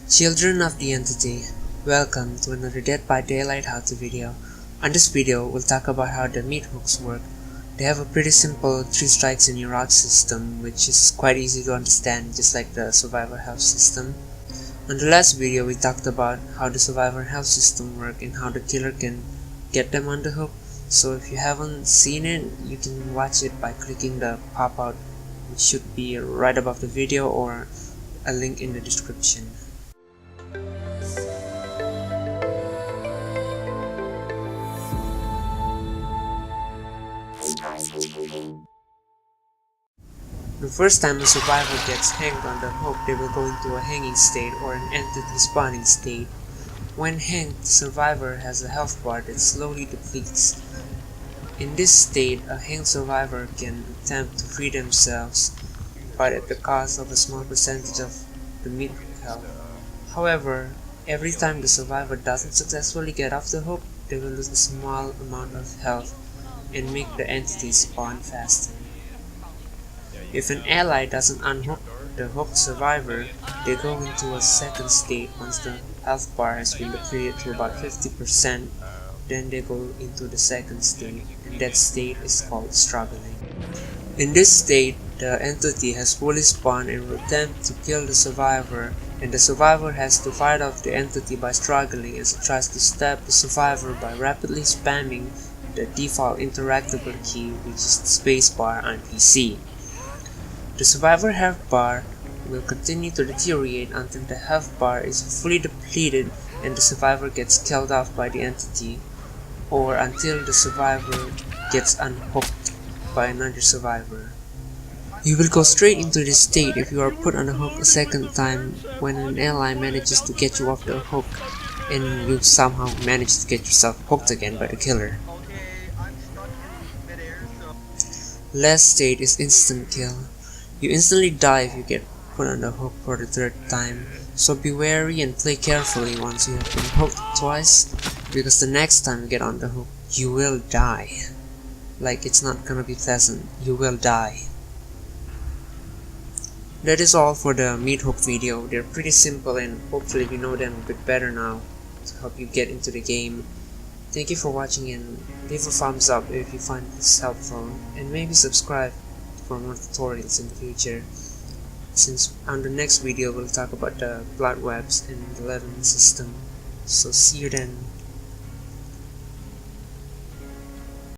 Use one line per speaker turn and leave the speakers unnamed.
Children of the Entity, welcome to another Dead by Daylight how-to video. On this video, we'll talk about how the Meathooks work. They have a pretty simple 3 strikes in your rock system, which is quite easy to understand, just like the survivor health system. On the last video, we talked about how the survivor health system works and how the killer can get them on the hook. So if you haven't seen it, you can watch it by clicking the pop-out, which should be right above the video or a link in the description. The first time a survivor gets hanged on the hook, they will go into a hanging state or an entity spawning state. When hanged, the survivor has a health bar that slowly depletes. In this state, a hanged survivor can attempt to free themselves, but at the cost of a small percentage of the Meathook health. However, every time the survivor doesn't successfully get off the hook, they will lose a small amount of health and make the entity spawn faster. If an ally doesn't unhook the hooked survivor, they go into a second state once the health bar has been depleted to about 50%. Then they go into the second state, and that state is called struggling. In this state, the entity has fully spawned and will attempt to kill the survivor, and the survivor has to fight off the entity by struggling as it tries to stab the survivor by rapidly spamming the default interactable key, which is the spacebar on PC. The survivor health bar will continue to deteriorate until the health bar is fully depleted and the survivor gets killed off by the entity, or until the survivor gets unhooked by another survivor. You will go straight into this state if you are put on a hook a second time when an ally manages to get you off the hook and you somehow manage to get yourself hooked again by the killer. Last state is instant kill. You instantly die if you get put on the hook for the third time, so be wary and play carefully once you have been hooked twice, because the next time you get on the hook, you will die. Like, it's not gonna be pleasant, you will die. That is all for the Meathook video. They're pretty simple and hopefully you know them a bit better now to help you get into the game. Thank you for watching and leave a thumbs up if you find this helpful, and maybe subscribe for more tutorials in the future, since on the next video we'll talk about the blood webs and the leveling system. So see you then.